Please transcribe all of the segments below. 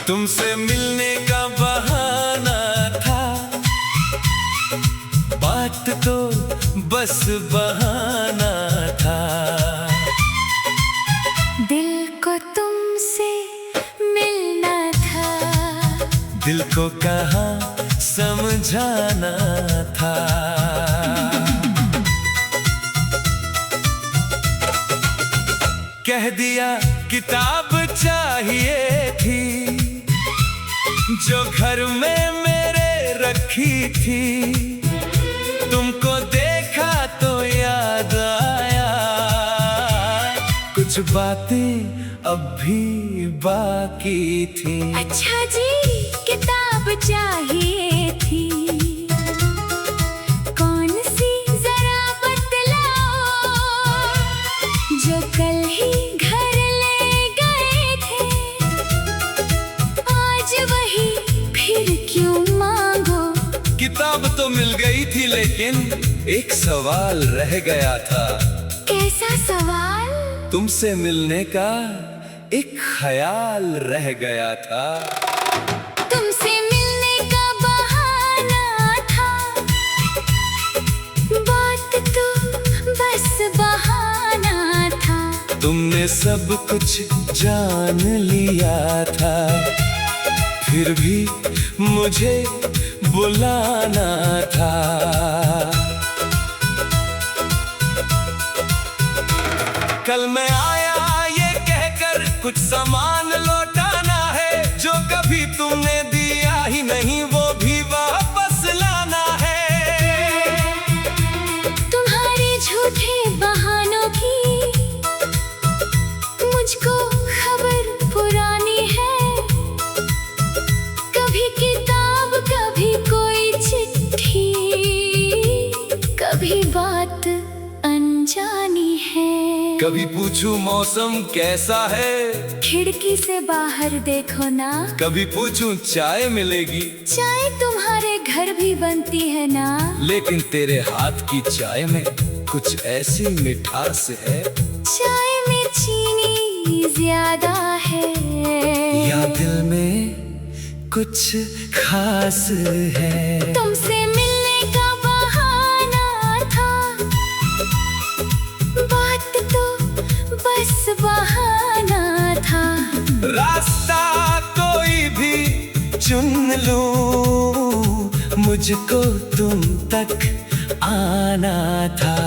तुमसे मिलने का बहाना था, बात तो बस बहाना था। दिल को तुमसे मिलना था, दिल को कहाँ समझाना था। कह दिया किताब चाहिए थी, जो घर में मेरे रखी थी। तुमको देखा तो याद आया, कुछ बातें अब भी बाकी थी। अच्छा जी, किताब चाहिए थी, कौन सी जरा बतलाओ, जो कल ही घर ले गए थे, आज वही फिर क्यों मांगो। किताब तो मिल गई थी, लेकिन एक सवाल रह गया था। कैसा सवाल? तुमसे मिलने का एक ख्याल रह गया था। तुमसे मिलने का बहाना था, बात तो बस बहाना था। तुमने सब कुछ जान लिया था, फिर भी मुझे बुलाना था। कल मैं आया ये कहकर कुछ सामान लौटाना है, जो कभी तुमने दिया ही नहीं वो भी वापस लाना है। तुम्हारे झूठे बहानों की मुझको खबर पुरानी है, कभी किताब कभी कोई चिट्ठी, कभी बात अनजानी है। कभी पूछूं मौसम कैसा है, खिड़की से बाहर देखो ना। कभी पूछूं चाय मिलेगी, चाय तुम्हारे घर भी बनती है ना। लेकिन तेरे हाथ की चाय में कुछ ऐसी मिठास है। चाय में चीनी ज्यादा है, या दिल में कुछ खास है। तुमसे मिलने का बहाना था, बात तो बस बहाना था। रास्ता कोई भी चुन लूं, मुझको तुम तक आना था।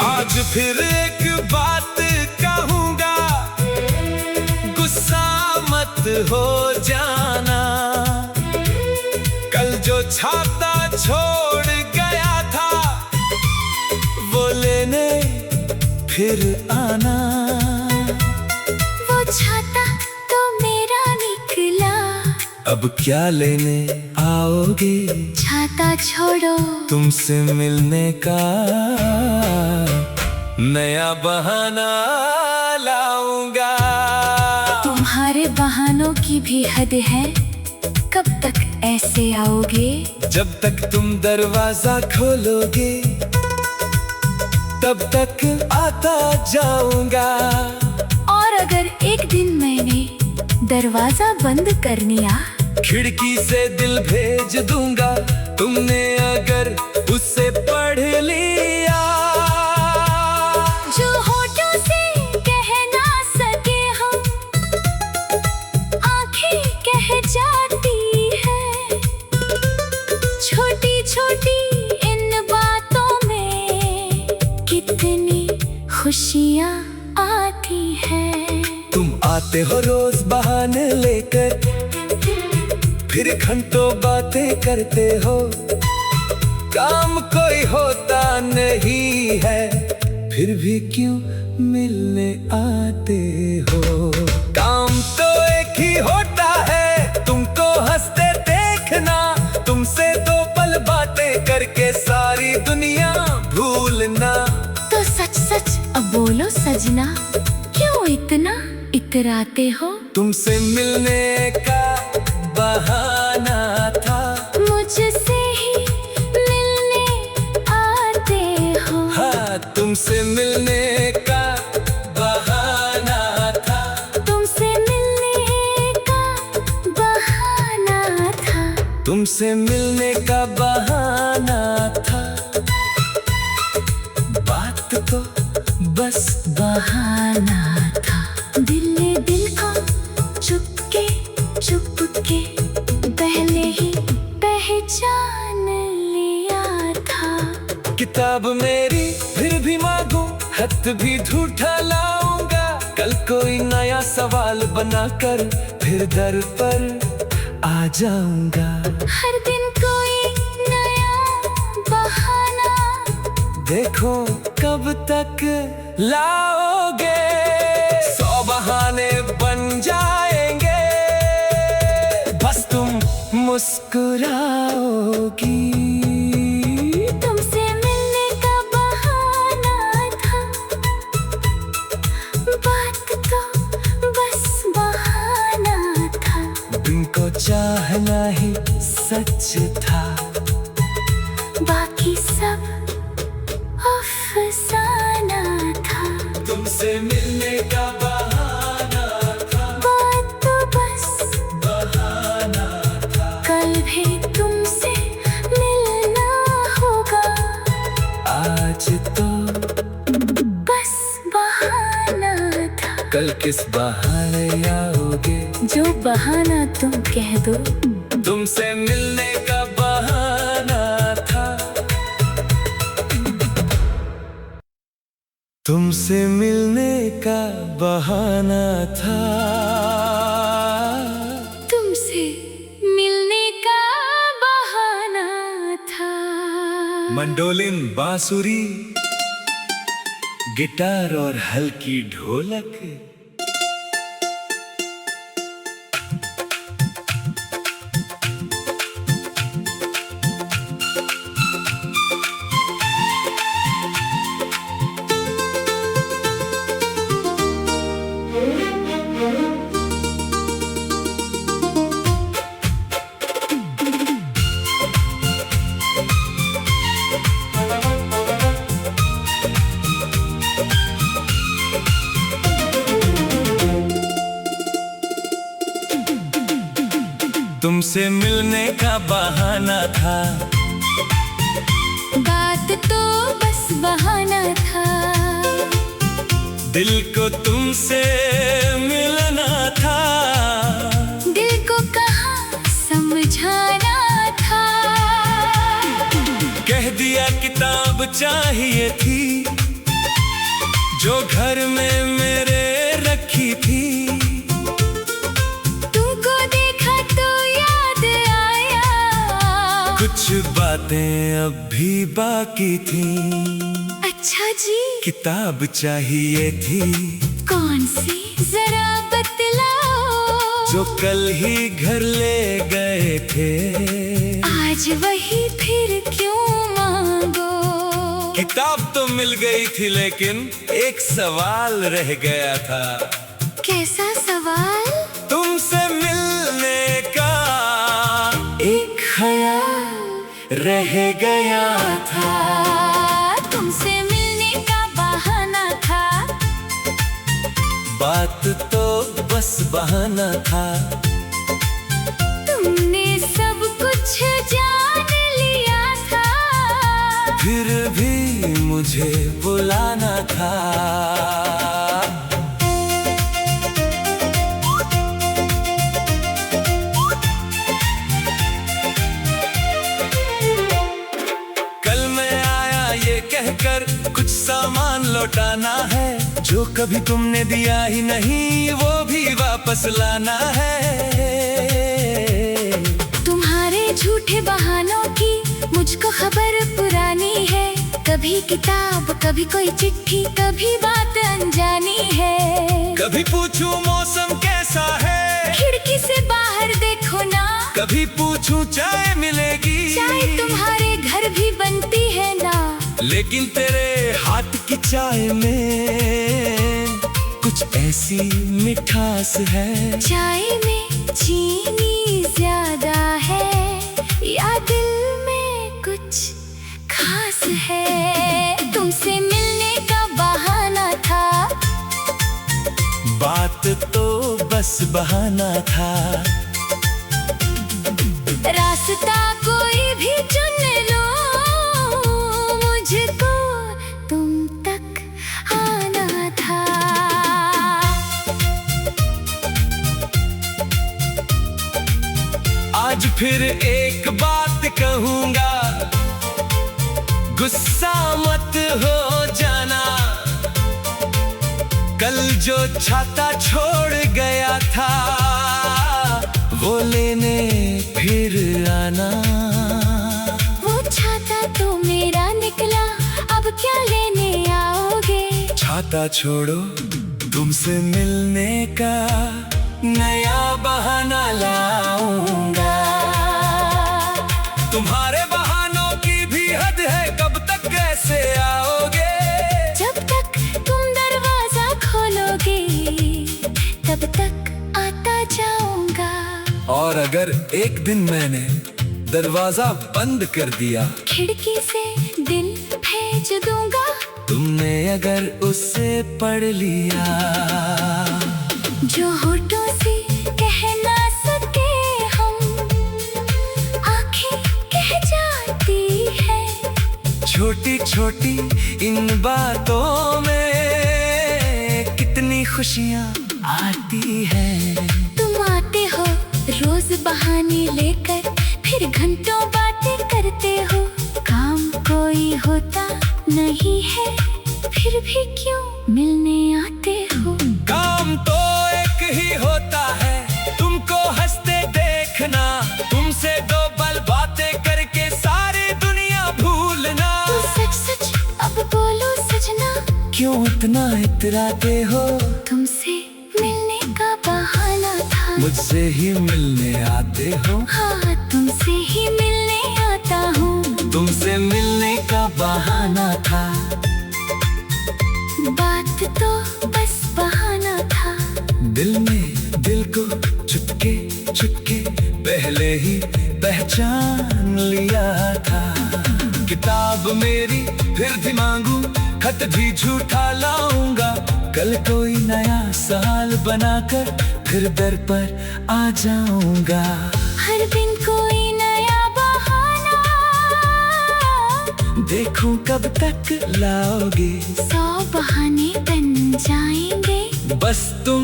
आज फिर एक बात कहूँगा, गुस्सा मत हो जाना। कल जो छाता छोड़ गया था, वो लेने फिर आना। वो छाता तो मेरा निकला, अब क्या लेने आओगे? छाता छोड़ो, तुमसे मिलने का नया बहाना लाऊंगा। तुम्हारे बहानों की भी हद है, कब तक ऐसे आओगे? जब तक तुम दरवाजा खोलोगे, तब तक आता जाऊंगा। और अगर एक दिन मैंने दरवाजा बंद कर लिया, खिड़की से दिल भेज दूंगा। तुमने अगर उससे पढ़ लिया, जो होठों से कह ना सके हम, आंखें कह जाती है। छोटी छोटी इन बातों में कितनी खुशियाँ आती हैं। तुम आते हो रोज बहाने लेकर, फिर घंटों बातें करते हो। काम कोई होता नहीं है, फिर भी क्यों मिलने आते हो। काम तो एक ही होता है, तुमको हंसते देखना। तुमसे दो पल बातें करके सारी दुनिया भूलना। तो सच सच अब बोलो सजना, क्यों इतना इतराते हो? तुमसे मिलने का बहाना था, मुझसे ही मिलने तुमसे मिलने का बहाना था, बात तो बस बहाना था। दिल ने दिल को चुपके चुपके पहले ही पहचान लिया था। किताब मेरी फिर भी मांगू, खत भी झूठा लाऊंगा। कल कोई नया सवाल बनाकर फिर दर पर आ जाऊंगा। हर दिन कोई नया बहाना, देखो कब तक लाओगे। 100 बहाने बन जाएंगे, बस तुम मुस्कुराओगी। तुमसे मिलने का बहाना था, बात तो बस बहाना था। दिन को चाहना ही सच था, बाकी सब अफसाना था। तुमसे मिलने का बहाना था, बात तो बस बहाना था। कल भी तुमसे मिलना होगा, आज तो बस बहाना था। कल किस बहाने आओगे? जो बहाना तुम कह दो। तुमसे मिलने का बहाना था, तुमसे मिलने का बहाना था। तुमसे मिलने का बहाना था। मंडोलिन, बांसुरी, गिटार और हल्की ढोलक, तुमसे मिलने का बहाना था, बात तो बस बहाना था। दिल को तुमसे मिलना था, दिल को कहाँ समझाना था। कह दिया किताब चाहिए थी, जो घर में मेरे रखी थी। कुछ बातें अब भी बाकी थी, अच्छा जी। किताब चाहिए थी, कौन सी जरा बतलाओ। जो कल ही घर ले गए थे, आज वही फिर क्यों मांगो। किताब तो मिल गई थी, लेकिन एक सवाल रह गया था। कैसा सवाल? तुमसे मिलने का एक ख्याल रह गया था। तुमसे मिलने का बहाना था, बात तो बस बहाना था। तुमने सब कुछ जान लिया था, फिर भी मुझे बुलाना था। कहकर कुछ सामान लौटाना है, जो कभी तुमने दिया ही नहीं वो भी वापस लाना है। तुम्हारे झूठे बहानों की मुझको खबर पुरानी है। कभी किताब, कभी कोई चिट्ठी, कभी बात अनजानी है। कभी पूछूं मौसम कैसा है, खिड़की से बाहर देखो ना। कभी पूछूं चाय मिलेगी, चाय तुम्हारे घर भी बनती है ना। लेकिन तेरे हाथ की चाय में कुछ ऐसी मिठास है। चाय में चीनी ज्यादा है, या दिल में कुछ खास है। तुमसे मिलने का बहाना था, बात तो बस बहाना था। रास्ता कोई भी चुन लो, मुझको तुम तक आना था। आज फिर एक बात कहूंगा, गुस्सा मत हो जाना। कल जो छाता छोड़ गया था, वो लेने फिर आना। वो छाता तो मेरा निकला, अब क्या लेने आओगे? छाता छोड़ो, तुमसे मिलने का नया बहाना लाऊंगा। तुम्हारे बहानों की भी हद है, कब तक कैसे आओगे? जब तक तुम दरवाजा खोलोगे, तब तक आता जाऊंगा। और अगर एक दिन मैंने दरवाजा बंद कर दिया, खिड़की से दिल भेज दूंगा। तुमने अगर उससे पढ़ लिया, जो होठों से कह ना सके हम, आंखें कह जाती है। छोटी छोटी इन बातों में कितनी खुशियाँ आती हैं। तुम आते हो रोज बहाने लेकर, फिर घंटों बातें करते हो। काम कोई होता नहीं है, फिर भी क्यों मिलने आते हो? काम तो एक ही होता है, तुमको हंसते देखना। तुमसे दो पल बातें करके सारी दुनिया भूलना। तो सच सच अब बोलो सजना, क्यों इतना इतराते हो? तुमसे मिलने का बहाना था। मुझसे ही मिलने आते हो? हाँ, तुमसे ही मिलने आता हूँ। तुमसे मिलने का बहाना था। बात तो बस बहाना था। दिल में दिल को चुपके चुपके पहले ही पहचान लिया था। किताब मेरी फिर भी मांगू, खत भी झूठा लाऊंगा। कल कोई नया सवाल बनाकर फिर दर पर आ जाऊंगा। हर दिन कोई नया बहाना, देखूं कब तक लाओगे। 100 बहाने बन जाएंगे, बस तुम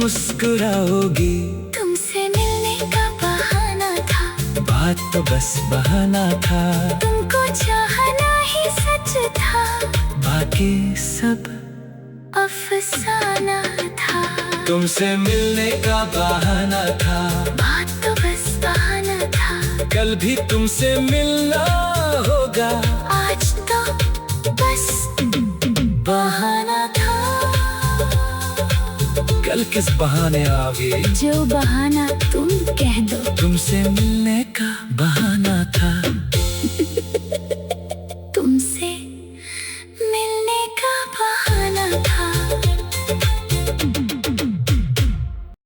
मुस्कुराओगी। तुमसे मिलने का बहाना था। बात तो बस बहाना था, तुमको चाहना ही सच था। बाकी सब अफसाना था। तुमसे मिलने का बहाना था। बात तो बस बहाना था। कल भी तुमसे मिलना होगा। आज तो बस बहाना था। कल किस बहाने आओगे? जो बहाना तुम कह दो। तुमसे मिलने का बहाना।